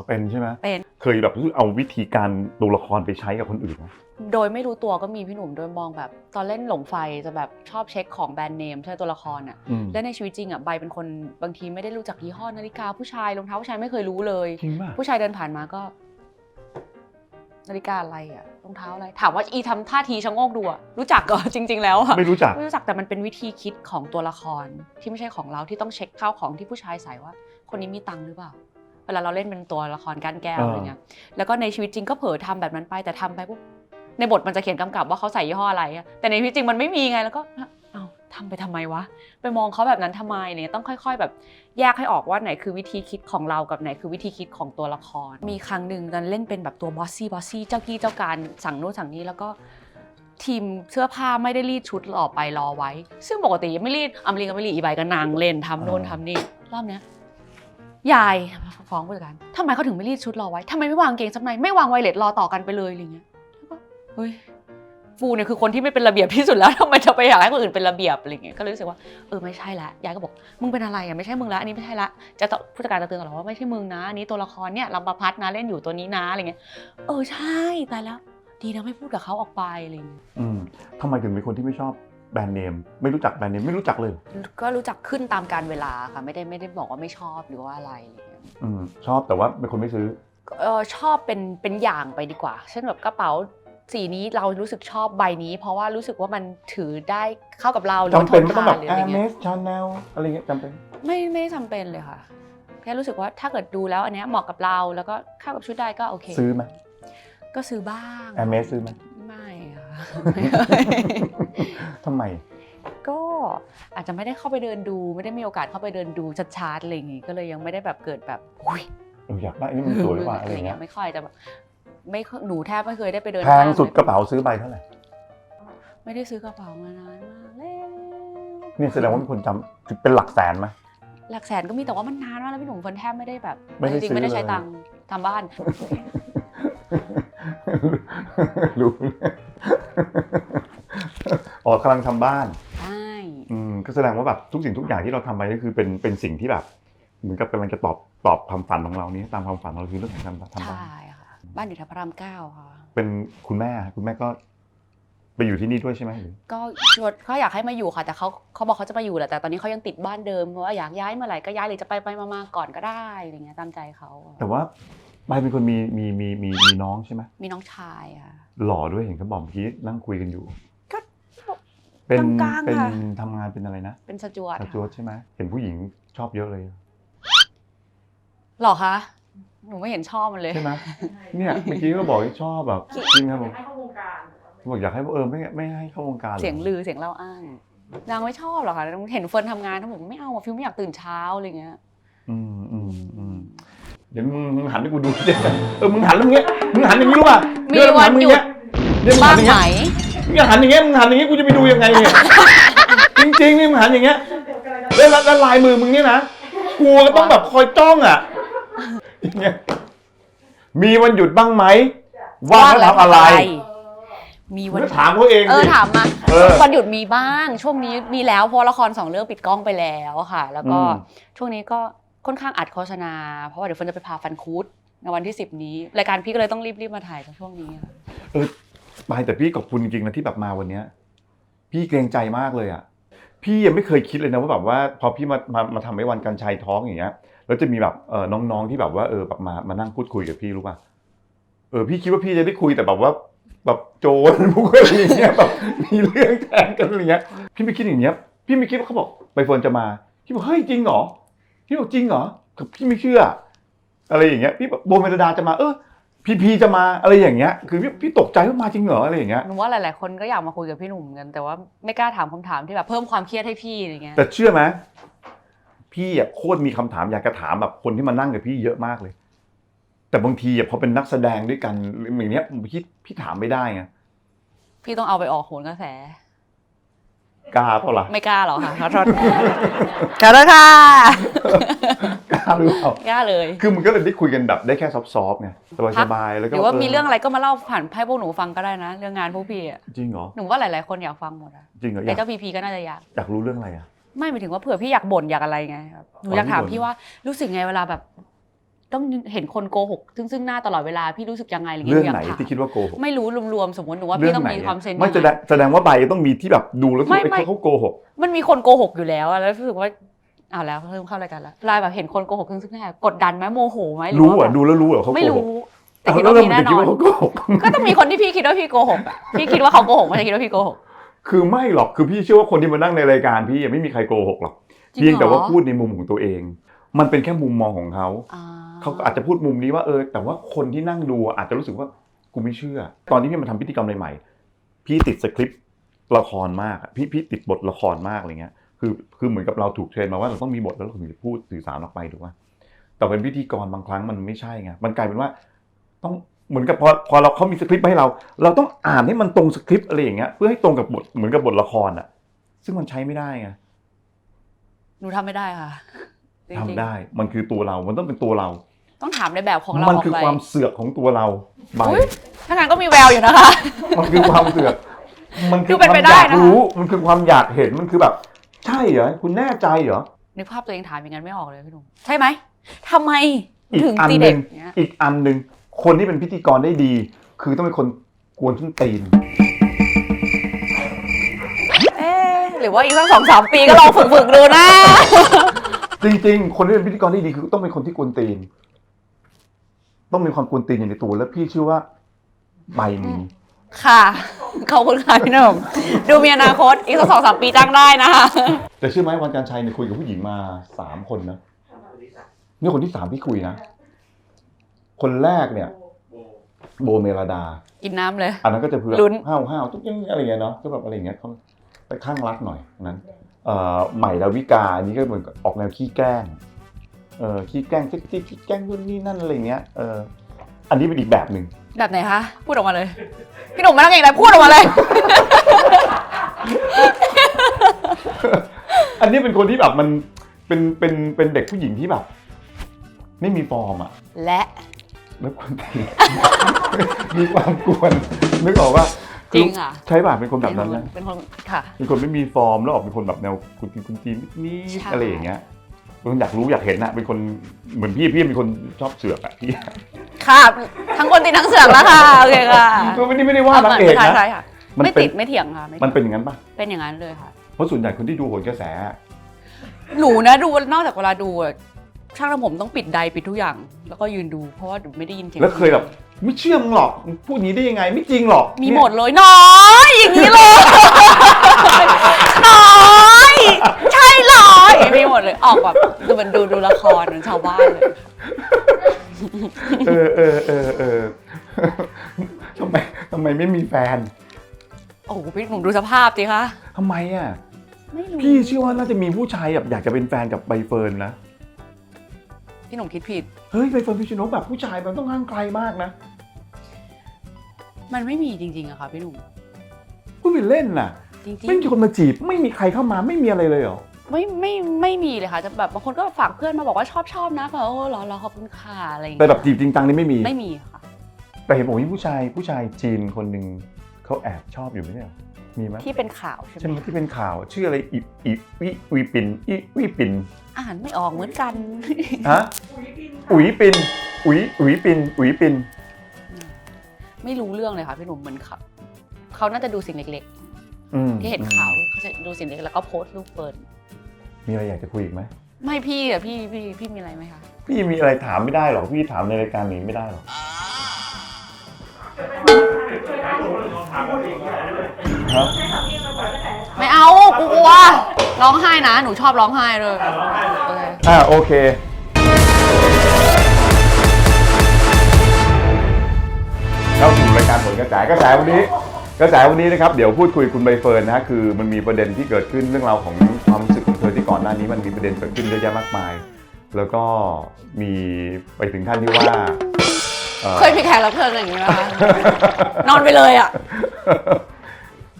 เป็นใช่ไหมเป็นเคยแบบเอาวิธีการตัวละครไปใช้กับคนอื่นไหมโดยไม่รู้ตัวก็มีพี่หนุ่มโดยมองแบบตอนเล่นหลงไฟจะแบบชอบเช็คของแบรนด์เนมใช่ตัวละครอ่ะและในชีวิตจริงอ่ะใบเป็นคนบางทีไม่ได้รู้จักยี่ห้อนาฬิกาผู้ชายรองเท้าผู้ชายไม่เคยรู้เลยผู้ชายเดินผ่านมาก็นาฬิกาอะไรอะรองเท้าอะไรถามว่าอีทำท่าทีชะโงกดูอะรู้จักก็จริงๆแล้วไม่รู้จักแต่มันเป็นวิธีคิดของตัวละครที่ไม่ใช่ของเราที่ต้องเช็คข้าวของที่ผู้ชายใส่ว่าคนนี้มีตังค์หรือเปล่าเวลาเราเล่นเป็นตัวละครก้านแก้วอะไรเงี้ยแล้วก็ในชีวิตจริงก็เผลอทำแบบนั้นไปแต่ทำไปปุ๊บในบทมันจะเขียนกำกับว่าเขาใส่ยี่ห้ออะไรแต่ในชีวิตจริงมันไม่มีไงแล้วก็ทำไปทำไมวะไปมองเขาแบบนั้นทำไมเนี่ยต้องค่อยๆแบบแยกให้ออกว่าไหนคือวิธีคิดของเรากับไหนคือวิธีคิดของตัวละครมีครั้งหนึ่งตอนเล่นเป็นแบบตัวบอสซี่เจ้ากี้เจ้าการสั่งโน้นสั่งนี้แล้วก็ทีมเสื้อผ้าไม่ได้รีดชุดออกไปรอไว้ซึ่งปกติไม่รีดอมรีก็ไม่รีดอีใบก็นางเล่นทำโน่นทำนี่รอบเนี้ยยายฟ้องผู้จัดการทำไมเขาถึงไม่รีดชุดรอไว้ทำไมไม่วางเกงซับในไม่วางไวเลสรอต่อกันไปเลยอะไรเงี้ยแล้วก็เฮ้ย กูเนี่ยคือคนที่ไม่เป็นระเบียบที่สุดแล้วทำไมจะไปอยากให้คนอื่นเป็นระเบียบอะไรเงี้ยก็เลยรู้สึกว่าไม่ใช่ละยายก็บอกมึงเป็นอะไรอ่ะไม่ใช่มึงละอันนี้ไม่ใช่ละจะผู้จัดการจะเตือนตลอดว่าไม่ใช่มึงนะอันนี้ตัวละครเนี่ยลำประพัดนะเล่นอยู่ตัวนี้นะอะไรเงี้ยใช่ตายแล้วดีนะไม่พูดกับเขาออกไปอะไรเงี้ยทำไมถึงเป็นคนที่ไม่ชอบแบรนด์เนมไม่รู้จักแบรนด์เนมไม่รู้จักเลยก็รู้จักขึ้นตามกาลเวลาค่ะไม่ได้บอกว่าไม่ชอบหรือว่าอะไรอะไรเงี้ยชอบแต่ว่าเป็นคนไม่ซื้อชอบเป็นอย่างไปดีกว่าเช่นแบบกระเป๋าสีนี้เรารู้สึกชอบใบนี้เพราะว่ารู้สึกว่ามันถือได้เข้ากับเราหรือจำเป็นไม่ต้องแบบ หรืออะไรเงี้ย Hermes Chanel อะไรเงี้ยจำเป็นไม่จำเป็นเลยค่ะแค่รู้สึกว่าถ้าเกิดดูแล้วอันเนี้ยเหมาะกับเราแล้วก็เข้ากับชุดได้ก็โอเคซื้อไหมก็ซื้อบ้าง Hermes ซื้อไหมไม่ค่ะ ทำไมก็อาจจะไม่ได้เข้าไปเดินดูไม่ได้มีโอกาสเข้าไปเดินดูชัดๆอะไรอย่างงี้ก็เลยยังไม่ได้แบบเกิดแบบอุ้ยอยากได้นี่มันสวยกว่าอะไรเงี้ยไม่ค่อยจะแบบไม่หนูแทบไม่เคยได้ไปเดินแพงสุดกระเป๋าซื้อใบเท่าไหร่ไม่ได้ซื้อกระเป๋ามานานมากแล้วนี่แสดงว่ามีคนจำเป็นหลักแสนไหมหลักแสนก็มีแต่ว่ามันนานมากแล้วพี่หนุ่มเฟิร์นแทบไม่ได้แบบจริงไม่ได้ใช้ตังค์ทำบ้านรู้กำลังทำบ้านใช่ก็แสดงว่าแบบทุกสิ่งทุกอย่างที่เราทำไปก็คือเป็นสิ่งที่แบบเหมือนกับกำลังจะตอบความฝันของเรานี้ตามความฝันเราคือเรื่องของการทำบ้านใช่ค่ะบ้านอยู่แถวพระราม 9ค่ะเป็นคุณแม่ก็ไปอยู่ที่นี่ด้วยใช่ไหมก็เขาอยากให้มาอยู่ค่ะแต่เขาบอกเขาจะมาอยู่แหละแต่ตอนนี้เขายังติดบ้านเดิมเพราะว่าอยากย้ายเมื่อไหร่ก็ย้ายหรือจะไปมาก่อนก็ได้อะไรเงี้ยตามใจเขาแต่ว่าใบเป็นคนมีน้องใช่ไหมมีน้องชายค่ะหล่อด้วยเห็นเขาบอกเมื่อกี้นั่งคุยกันอยู่ก็เป็นทำงานเป็นอะไรนะเป็นสจ๊วตใช่ไหมเห็นผู้หญิงชอบเยอะเลยหรอคะหนูไม่เห็นชอบมันเลยใช่ไหมเนี่ยเมื่อกี้ก็บอกว่าชอบแบบจริงครับผมบอกอยากให้ไม่ให้เข้าวงการเสียงลือเสียงเล่าอ้างนางไม่ชอบหรอกค่ะเห็นเฟิร์นทำงานทั้งหมดไม่เอาฟิลไม่อยากตื่นเช้าอะไรเงี้ยเดี๋ยวมึงหันให้กูดูดิมึงหันแล้วมึงหันอย่างนี้รู้ป่ะมีวันหยุดบ้างไหมมึงหันอย่างเงี้ยกูจะไปดูยังไงเนี่ยจริงๆนี่มึงหันอย่างเงี้ยแล้วลายมือมึงเนี่ยนะกูก็ต้องแบบคอยจ้องอ่ะมีวันหยุดบ้างไหมว่างแล้วทำอะไรมีวันถามเขาเองถามมาวันหยุดมีบ้างช่วงนี้มีแล้วเพราะละคร2เรื่องปิดกล้องไปแล้วค่ะแล้วก็ช่วงนี้ก็ค่อนข้างอัดโฆษณาเพราะว่าเดี๋ยวเฟิร์นจะไปผ่าฟันคุดในวันที่10นี้รายการพี่ก็เลยต้องรีบมาถ่ายในช่วงนี้ไปแต่พี่ขอบคุณจริงๆนะที่แบบมาวันนี้พี่เกรงใจมากเลยอ่ะพี่ยังไม่เคยคิดเลยนะว่าแบบว่าพอพี่มาทำให้วันกันชัยท้องอย่างเงี้ยแล้วจะมีแบบน้องๆที่แบบว่าแบบมานั่งพูดคุยกับพี่รู้ป่ะพี่คิดว่าพี่จะได้คุยแต่แบบว่าแบบโจรพวกอะไรอย่างเงี้ยแบบมีเรื่องแทงกันอะไรเงี้ยพี่ไม่คิดอย่างเงี้ยพี่ไม่คิดว่าเขาบอกใบเฟิร์นจะมาพี่บอกเฮ้ยจริงเหรอพี่บอกจริงเหรอพี่ไม่เชื่ออะไรอย่างเงี้ยพี่โบเมลดาจะมาพีจะมาอะไรอย่างเงี้ยคือพี่ตกใจว่ามาจริงเหรออะไรอย่างเงี้ยหนูว่าหลายๆคนก็อยากมาคุยกับพี่หนุ่มกันแต่ว่าไม่กล้าถามคำถามที่แบบเพิ่มความเครียดให้พี่อะไรเงี้ยแต่เชื่อไหมพี่โคตรมีคำถามอยากจะถามแบบคนที่มานั่งกับพี่เยอะมากเลยแต่บางทีพอเป็นนักแสดงด้วยกันอย่างเงี้ยพี่ถามไม่ได้ไงพี่ต้องเอาไปออกโหนกระแสกล้าเปล่าล่ะไม่กล้าหรอกค่ะขอโทษขอโทษค่ะกล้าหรือเปล่ากล้าเลยคือมันก็เลยได้คุยกันแบบได้แค่ซอฟๆไงสบายๆแล้วก็หรือว่ามีเรื่องอะไรก็มาเล่าผ่านให้พวกหนูฟังก็ได้นะเรื่องงานพวกพี่อ่ะจริงเหรอหนูว่าหลายๆคนอยากฟังหมดอ่ะจริงเหรอแต่เจ้าพีก็น่าจะอยากรู้เรื่องอะไรอ่ะไม่หมายถึงว่าเผื่อพี่อยากบ่นอยากอะไรไงหนูอยากถามพี่ว่ารู้สึกไงเวลาแบบต้องเห็นคนโกหกซึ่งหน้าตลอดเวลาพี่รู้สึกยังไงอะไรเงี้ยเรื่องไหนที่คิดว่าโกหกไม่รู้รวมๆสมมติหนูว่าพี่ต้องมีความเซนส์ไม่แสดงว่าใบต้องมีที่แบบดูแล้วเขาโกหกมันมีคนโกหกอยู่แล้วแล้วรู้สึกว่าเอาแล้วเริ่มเข้ารายการแล้วรายแบบเห็นคนโกหกซึ่งหน้ากดดันไหมโมโหไหมรู้อ่ะดูแล้วรู้เหรอเขาโกหกไม่รู้แต่คิดว่าพี่แน่นอนก็ต้องมีคนที่พี่คิดว่าพี่โกหกพี่คิดว่าเขาโกหกไม่ใช่คิดว่าพี่โกหกคือไม่หรอกคือพี่เชื่อว่าคนที่มานั่งในรายการพี่ไม่มีใครโกหกหรอกเพียงแต่ว่าพูดในมุมของตัวเองมันเป็นแค่มุมมองของเขาเขาอาจจะพูดมุมนี้ว่าแต่ว่าคนที่นั่งดูอาจจะรู้สึกว่ากูไม่เชื่อตอนที่พี่มาทำพิธีกรรมใหม่ๆพี่ติดสคริปต์ละครมากพี่ติดบทละครมากอะไรเงี้ยคือเหมือนกับเราถูกเทรนมาว่าเราต้องมีบทแล้วเราถึงจะพูดสื่อสารออกไปถูกไหมแต่เป็นพิธีกรบางครั้งมันไม่ใช่ไงมันกลายเป็นว่าต้องเหมือนกับพอเขามีสคริปต์มาให้เราต้องอ่านให้มันตรงสคริปต์อะไรอย่างเงี้ยเพื่อให้ตรงกับบทเหมือนกับบทละครอ่ะซึ่งมันใช้ไม่ได้ไงหนูทำไม่ได้ค่ะทำได้มันคือตัวเรามันต้องเป็นตัวเราต้องถามในแบบของเรามันคือความเสือกของตัวเราถ้างั้นก็มีแววอยู่นะคะ มันคือความเสือก มันคือ ดูเป็น ควา ไป ม ได้ อยาก นะคะ รู้มันคือความอยากเห็นมันคือแบบ ใช่เหรอคุณแน่ใจเหรอ นึกภาพตัวเองถามอย่างนั้นไม่ออกเลยพี่หนุ่มใช่ไหมทำไม อีก ถึง อัน ตี ห เด็ นึ่ ก ง เนี้ย อีกอันหนึ่งคนที่เป็นพิธีกรได้ดี คือต้องเป็นคนกวนส้นตีน หรือว่าอีกสัก2-3 ปีก็ลองฝึกดูนะ จริงๆ คนที่เป็นพิธีกรได้ดีคือต้องเป็นคนที่กวนตีน ต้องมีความกวนตีนอยู่ในตัวแล้วพี่เชื่อว่าใบนี้ ค่ะขอบคุณค่ะพี่หนุ่มดูมีอนาคตอีกสัก2-3 ปีจ้างได้นะคะ แต่เชื่อไหมวันการชัยเนี่ยคุยกับผู้หญิงมา3 คนนะนี่คนที่3ที่คุยนะ คนแรกเนี่ย โบเมลดา กินน้ำเลย อันนั้นก็จะเพื่อ ลุ้น ห้าวๆทุกอย่างอะไรเงี้ยเนาะก็แบบอะไรเงี้ยเขาไปข้างรักหน่อยนั้นใหม่ดาวิกาอันนี้ก็เหมือนออกแนวขี้แกล้งขี้แกล้งเซ็กซี่ขี้แกล้งนู่นนี่นั่นอะไรเงี้ยอันนี้เป็นอีกแบบหนึ่ง แบบไหนคะพูดออกมาเลยพี่หนุ่มไม่ต้องเองเลยพูดออกมาเลย อันนี้เป็นคนที่แบบมันเป็นเด็กผู้หญิงที่แบบ ไม่มีฟอร์มอ่ะ และ แล้วคนตี มีความกวนนึกออกว่า จริงอ่ะ ใช่ป่ะเป็นคนแบบนั้นนะ เป็นคนค่ะ เป็นคนไม่มีฟอร์มแล้วออกเป็นคนแบบแนวคุณจีนนิด ใช่ ๆอะไรอย่างเงี้ยเป็นคนอยากรู้อยากเห็นนะเป็นคนเหมือนพี่เป็นคนชอบเสือกอะพี่ ค่ะทั้งคนตีทั้งเสือกแล้วค่ะโอเคค่ะ ไม่ได้ว่านางเอก ใช่ นะ ใช่ค่ะ มัน ไม่ เป็น ติดไม่เถียงค่ะไม่ มันเป็นอย่างนั้นป่ะ เป็นอย่างนั้นเลยค่ะ เพราะส่วนใหญ่คนที่ดูโหนกระแส หนูนะดูนอกจากเวลาดูอะช่างทำผมต้องปิดไดร์ปิดทุกอย่าง แล้วก็ยืนดูเพราะว่าหนูไม่ได้ยินเสียง แล้วเคยแบบไม่เชื่อมึงหรอกมึงพูดอย่างนี้ได้ยังไงไม่จริงหรอก มีหมดเลยน้อยอย่างนี้เลยน้อยใช่เหรออย่างนี้มีหมดเลยออกแบบคือมันดูละครเหมือนชาวบ้านเลย เออ ทำไมไม่มีแฟน โอ้โหพี่ผมดูสภาพสิคะ ทำไมอ่ะ ไม่รู้ พี่เชื่อว่าน่าจะมีผู้ชายแบบอยากจะเป็นแฟนกับใบเฟิร์นนะ พี่หนุ่มคิดผิด เฮ้ยใบเฟิร์นพิชโนกแบบผู้ชายมันต้องห่างไกลมากนะ มันไม่มีจริงๆอะค่ะพี่หนุ่ม พูดเป็นเล่นน่ะ จริง ไม่มีคนมาจีบไม่มีใครเข้ามาไม่มีอะไรเลยเหรอ ๆไม่มีเลยค่ะจะแบบบางคนก็ฝากเพื่อนมาบอกว่าชอบนะแบบโอ้เหรอขอบคุณค่ะอะไรอย่าง แต่ เงี้ย แบบจีบจริงจังนี่ไม่มี ไม่มีค่ะ แต่เห็นบอกว่ามีผู้ชายจีนคนหนึ่งเขาแอบชอบอยู่ไม่ใช่เหรอมีไหม ที่เป็นข่าวใช่ไห ใช่ ม ไหมที่เป็นข่าวชื่ออะไรอีวีปินวีปิน อ่านไม่ออกเหมือนกัน ฮะอุ๋ยปินอุ๋ยปิน ไม่รู้เรื่องเลยค่ะพี่หนุ่มเหมือนเขาน่าจะดูสิ่งเล็ก อืม ๆที่เห็นข่าวเขาจะดูสิ่งเล็กแล้วก็โพสต์รูปเปิด มีอะไรอยากจะคุยอีกไหม ไม่พี่อะพี่มีอะไรไหมคะ พี่มีอะไรถามไม่ได้หรอกพี่ถามในรายการนี้ไม่ได้หรอกฮะ ไม่เอากูกลัวร้องไห้นะหนูชอบร้องไห้เลยโอเค โอเคเข้าสู่รายการผลกระแสวันนี้นะครับเดี๋ยวพูดคุยคุณใบเฟิร์นนะคือมันมีประเด็นที่เกิดขึ้นเรื่องราวของความรู้สึกของเธอที่ก่อนหน้านี้มันมีประเด็นเกิดขึ้นเยอะแยะมากมาย แล้วก็มีไปถึงขั้นที่ว่า เคยมีแขกรับเชิญอย่างนี้ไหมคะ นอนไปเลยอ่ะ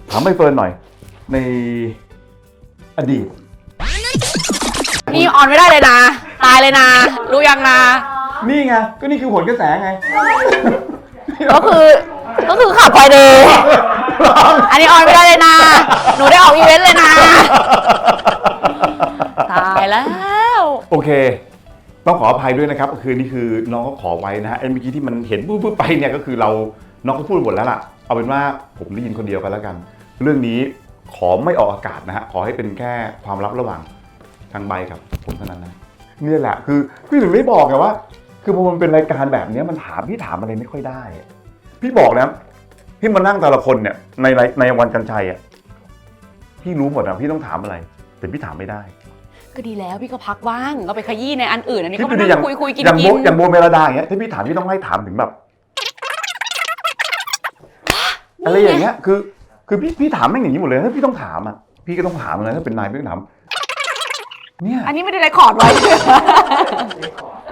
ถามใบเฟิร์นหน่อย ในอดีต นี่ออนไม่ได้เลยนะตายเลยนะรู้ยังนะ นี่ไงก็นี่คือผลกระแสไง ก็คือขับไปเลยอันนี้ออนไม่ได้เลยนะหนูได้ออกอีเวนต์เลยนะตายแล้ว โอเค ต้องขออภัยด้วยนะครับคือนี่คือน้องก็ขอไว้นะฮะไอ้เมื่อกี้ที่มันเห็นปุ๊บไปเนี่ยก็คือน้องก็พูดหมดแล้วล่ะเอาเป็นว่าผมได้ยินคนเดียวกันแล้วกัน เรื่องนี้ขอไม่ออกอากาศนะฮะขอให้เป็นแค่ความลับระหว่างทางใบกับผมเท่านั้นนะนี่แหละคือพี่ถึงได้บอกไงว่า คือพอมันเป็นรายการแบบนี้มันพี่ถามอะไรไม่ค่อยได้พี่บอกแล้วพี่มานั่งแต่ละคนเนี่ยในวันกันชัยอ่ะพี่รู้หมดนะพี่ต้องถามอะไรแต่พี่ถามไม่ได้ ก็ดีแล้วพี่ก็พักบ้างก็ไปขยี้ในอันอื่นอันนี้ก็ พี่ มา ดู นั่ อย่าง งคุยกิน อย่างโบเมลดาอย่างเงี้ยถ้าพี่ถามพี่ต้องให้ถามถึงแบบ อะไรอย่างเงี้ยคือพี่ถามแม่งอย่างนี้หมดเลยถ้าพี่ต้องถามอ่ะพี่ก็ต้องถามเลยถ้าเป็นนายพี่ต้องถามเนี่ย อันนี้ไม่ได้เรคคอร์ดไว้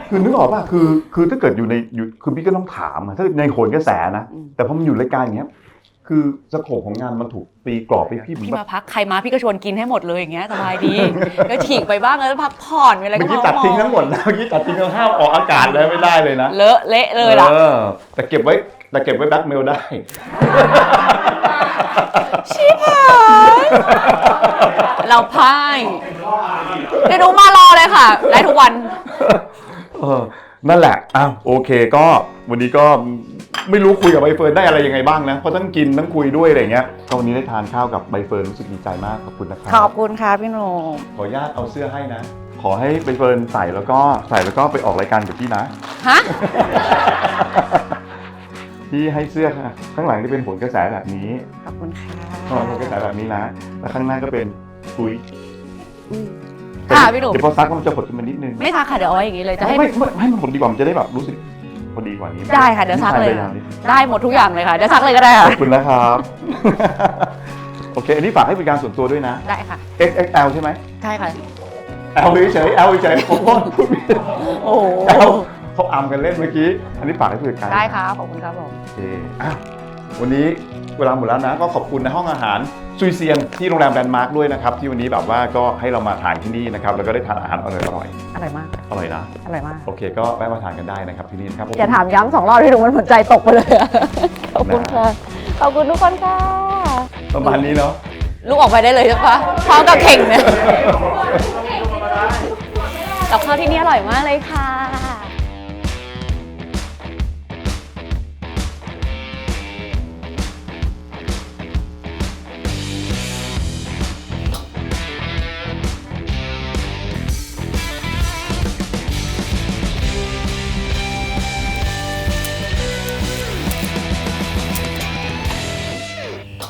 คือนึกออกป่ะคือถ้าเกิดอยู่คือพี่ก็ต้องถามอะถ้าในโหนกระแสนะแต่พอมันอยู่รายการอย่างเงี้ยคือสโคปของงานมันถูกตีกรอบไปพี่ พี่ แบบ มาพักใครมาพี่ก็ชวนกินให้หมดเลยอย่างเงี้ยสบายดี ก็ฉีกไปบ้างแล้วพักผ่อนอะไรก็ เมื่อกี้ตัดทิ้งทั้งหมดนะเมื่อกี้ตัดทิ้งทั้งห้ามออกอากาศเลยไม่ได้เลยนะ เลอะเละเลยล่ะ แต่เก็บไว้ แต่เก็บไว้แบล็กเมลได้ ชิบหายเราพ่ายเดี๋ยวหนูมารอเลยค่ะ ได้ทุกวัน นั่นแหละอ้าวโอเคก็วันนี้ก็ไม่รู้คุยกับใบเฟิร์นได้อะไรยังไงบ้างนะเพราะทั้งกินทั้งคุยด้วยอะไรเงี้ยก็วันนี้ได้ทานข้าวกับใบเฟิร์นรู้สึกดีใจมากขอบคุณนะครับ ขอบคุณค่ะพี่หนุ่ม ขออนุญาตเอาเสื้อให้นะ ขอให้ใบเฟิร์นใส่แล้วก็ไปออกรายการกับพี่นะ ฮะ พี่ให้เสื้อข้างหลังที่เป็นผลกระแสแบบนี้ ขอบคุณค่ะ ข้างหลังผลกระแสแบบนี้นะแล้วข้างหน้าก็เป็นปุย ค่ะพี่หนุ่ม เดี๋ยวพอซักมันจะหดขึ้นมานิดนึง ไม่ทักค่ะเดี๋ยวเอาไว้อย่างนี้เลยจะให้ ไม่ให้มันผลดีกว่ามันจะได้แบบรู้สึกพอดีกว่านี้ ได้ค่ะเดี๋ยวซักเลย นิด ได้หมดทุกอย่างเลยค่ะเดี๋ยวซักเลยก็ได้ ข ค่ะ อบคุณนะครับ โอเค อันนี้ฝากให้เป็นการส่วนตัวด้วยนะ ได้ค่ะ XXL ใช่ไหม ใช่ค่ะ L เฉย L เฉยผมโทษพูดผิด โอ้โห L เขาอำกันเล่นเมื่อกี้ อันนี้ฝากให้ผู้จัดการ ได้ค่ะขอบคุณครับผม โอเคอ่ะวันนี้เวลาหมดแล้วนะ ก็ขอบคุณในห้องอาหารซุยเซียนที่โรงแรมแลนด์มาร์คด้วยนะครับ ที่วันนี้แบบว่าก็ให้เรามาทานที่นี่นะครับ แล้วก็ได้ทานอาหารอร่อย อร่อยมาก ๆอร่อยนะ อร่อยมาก โอเค ก็แวะมาทานกันได้นะครับที่นี่นะครับ อย่าถามย้ำ2 รอบที่หนูมันหัวใจตกไปเลยอะขอบคุณค่ะ ขอบคุณทุกคนค่ะ ประมาณนี้เนาะ ลูกออกไปได้เลยใช่ปะพร้อมกับเข่งเนี่ยกับข้าวที่นี่อร่อยมากเลยค่ะ